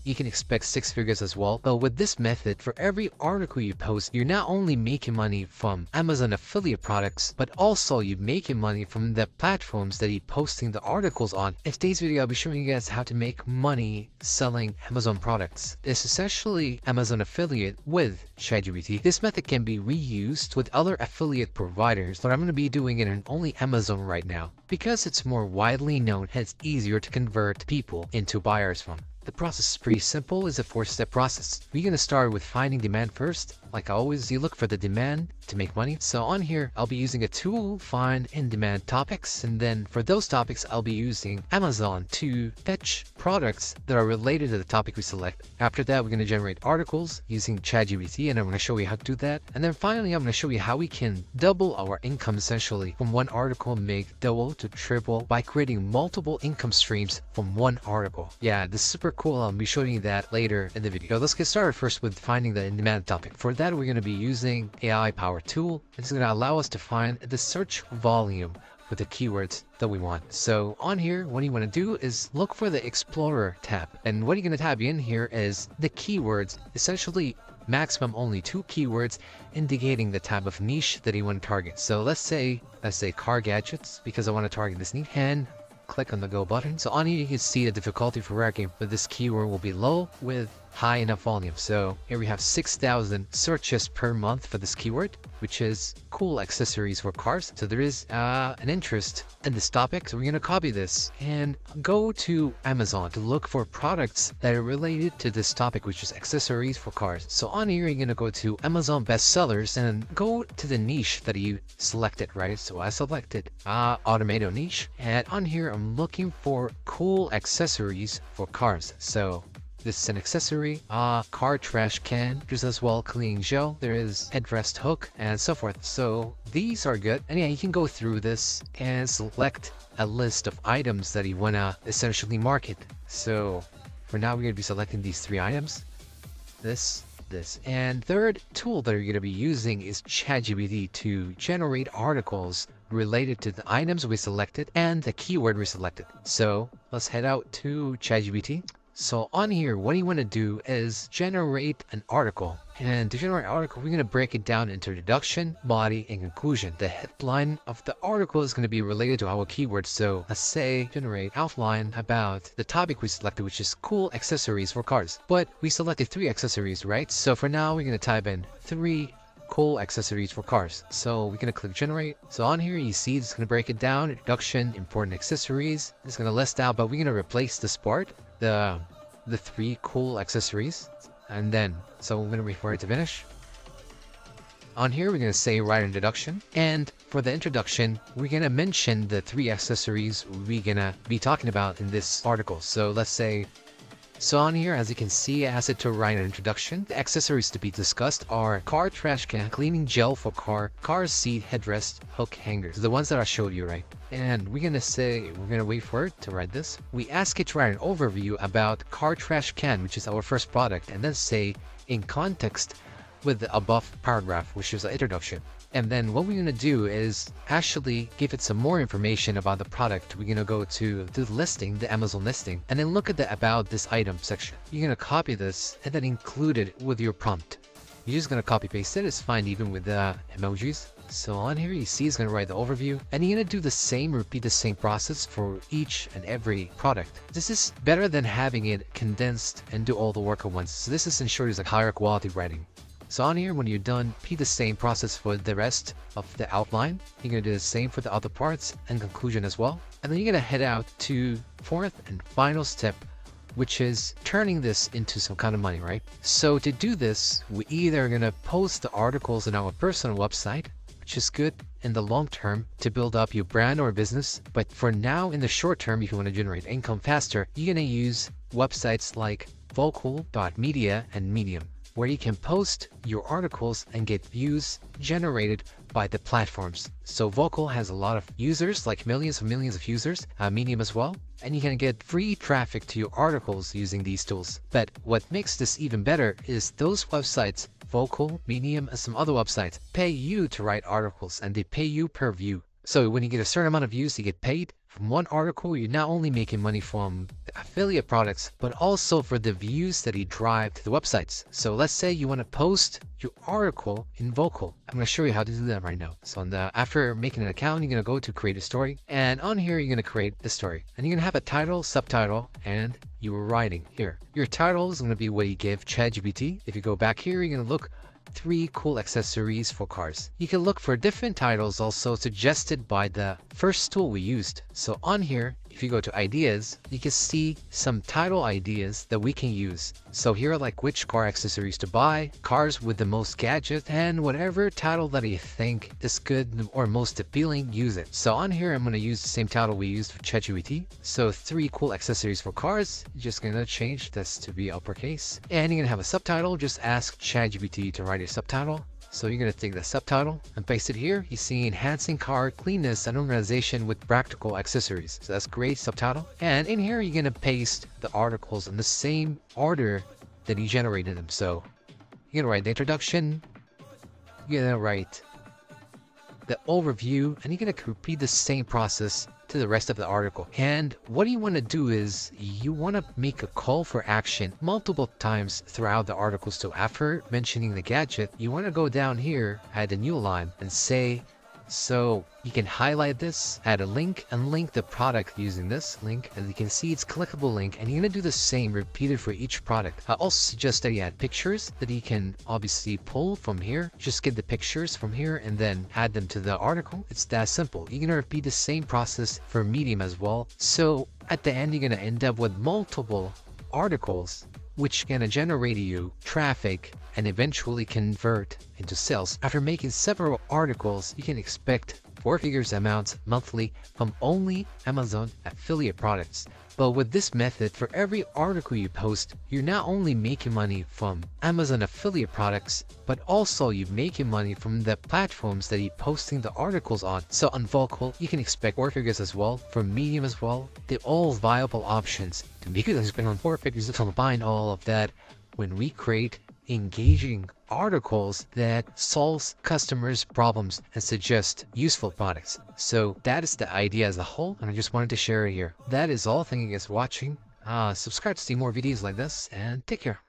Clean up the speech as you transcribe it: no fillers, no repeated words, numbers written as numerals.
you can expect 6 figures as well. But with this method, for every article you post, you're not only making money from Amazon affiliate products, but also you're making money from the platforms that you're posting the articles on. In today's video, I'll be showing you guys how to make money selling Amazon products. It's essentially Amazon affiliate with ChatGPT. This method can be reused with other affiliate providers, but I'm going to be doing it in only Amazon right now because it's more widely known and it's easier to convert people into buyers from. The process is pretty simple. It's a 4-step process. We're going to start with finding demand first. Like always, you look for the demand to make money. So on here, I'll be using a tool, find in-demand topics. And then for those topics, I'll be using Amazon to fetch products that are related to the topic we select. After that, we're going to generate articles using ChatGPT, and I'm going to show you how to do that. And then finally, I'm going to show you how we can double our income essentially from one article, make double to triple by creating multiple income streams from one article. Yeah, this is super cool. I'll be showing you that later in the video. Let's get started first with finding the in-demand topic. For that, we're going to be using AI power tool. It's going to allow us to find the search volume with the keywords that we want. So on here, what you want to do is look for the Explorer tab. And what you're going to tab in here is the keywords, essentially maximum only 2 keywords indicating the type of niche that you want to target. So let's say car gadgets, because I want to target this niche, and click on the go button. So on here you can see the difficulty for ranking for this keyword will be low with high enough volume. So here we have 6,000 searches per month for this keyword, which is cool accessories for cars. So there is an interest in this topic. So we're going to copy this and go to Amazon to look for products that are related to this topic, which is accessories for cars. So on here, you're going to go to Amazon bestsellers and go to the niche that you selected, right? So I selected automotive niche, and on here, I'm looking for cool accessories for cars. So this is an accessory, car trash can, there's as well cleaning gel, there is headrest hook, and so forth. So these are good. And yeah, you can go through this and select a list of items that you wanna essentially market. So for now, we're gonna be selecting these 3 items. This. And third tool that you're gonna be using is ChatGPT to generate articles related to the items we selected and the keyword we selected. So let's head out to ChatGPT. So on here, what you want to do is generate an article. And to generate an article, we're going to break it down into introduction, body, and conclusion. The headline of the article is going to be related to our keyword. So let's say generate outline about the topic we selected, which is cool accessories for cars. But we selected 3 accessories, right? So for now, we're going to type in 3 cool accessories for cars. So we're going to click generate. So on here, you see it's going to break it down, introduction, important accessories. It's going to list out, but we're going to replace this part, the 3 cool accessories, and then so we're going to wait for it to finish. On here, we're going to say write introduction, and for the introduction, we're going to mention the 3 accessories we're going to be talking about in this article. So let's say, so on here, as you can see, I asked it to write an introduction. The accessories to be discussed are car trash can, cleaning gel for car seat headrest, hook hangers, the ones that I showed you, right? And we're gonna wait for it to write this. We ask it to write an overview about car trash can, which is our first product, and then say in context with the above paragraph, which is the introduction. And then what we're going to do is actually give it some more information about the product. We're going to go to the listing, the Amazon listing, and then look at the about this item section. You're going to copy this and then include it with your prompt. You're just going to copy paste it. It's fine even with the emojis. So on here, you see it's going to write the overview, and you're going to do the same, repeat the same process for each and every product. This is better than having it condensed and do all the work at once. So this is ensures like higher quality writing. So on here, when you're done, repeat the same process for the rest of the outline. You're going to do the same for the other parts and conclusion as well. And then you're going to head out to 4th and final step, which is turning this into some kind of money, right? So to do this, we either going to post the articles on our personal website, which is good in the long term to build up your brand or business. But for now, in the short term, if you want to generate income faster, you're going to use websites like vocal.media and Medium, where you can post your articles and get views generated by the platforms. So Vocal has a lot of users, like millions of users, Medium as well, and you can get free traffic to your articles using these tools. But what makes this even better is those websites, Vocal, Medium, and some other websites, pay you to write articles, and they pay you per view. So when you get a certain amount of views, you get paid From one article, you're not only making money from the affiliate products, but also for the views that you drive to the websites. So let's say you want to post your article in vocal. I'm going to show you how to do that right now. So after making an account, you're going to go to create a story, and on here you're going to create the story, and you're going to have a title, subtitle, and your writing here. Your title is going to be what you give ChatGPT. If you go back here, you're going to look 3 cool accessories for cars. You can look for different titles also suggested by the first tool we used. So on here, if you go to ideas, you can see some title ideas that we can use. So here are like which car accessories to buy, cars with the most gadgets, and whatever title that you think is good or most appealing, use it. So on here, I'm going to use the same title we used for ChatGPT. So 3 cool accessories for cars. Just going to change this to be uppercase. And you're going to have a subtitle. Just ask ChatGPT to write a subtitle. So you're going to take the subtitle and paste it here. You see enhancing car cleanness and organization with practical accessories. So that's great subtitle. And in here, you're going to paste the articles in the same order that you generated them. So you're going to write the introduction. You're going to write the overview, and you're going to repeat the same process to the rest of the article. And what you want to do is you want to make a call for action multiple times throughout the article. So after mentioning the gadget, you want to go down here, add a new line, and say, so you can highlight this, add a link, and link the product using this link. And you can see it's clickable link, and you're going to do the same, repeated for each product. I also suggest that you add pictures that you can obviously pull from here. Just get the pictures from here and then add them to the article. It's that simple. You're going to repeat the same process for Medium as well. So at the end, you're going to end up with multiple articles which can generate you traffic and eventually convert into sales. After making several articles, you can expect 4 figures amounts monthly from only Amazon affiliate products. But with this method, for every article you post, you're not only making money from Amazon affiliate products, but also you're making money from the platforms that you're posting the articles on. So on Vocal, you can expect 4 figures as well. From Medium as well. They're all viable options. To make it spend on 4 figures, to combine all of that when we create engaging articles that solves customers' problems and suggest useful products. So that is the idea as a whole, and I just wanted to share it here. That is all. Thank you guys for watching. Subscribe to see more videos like this, and take care.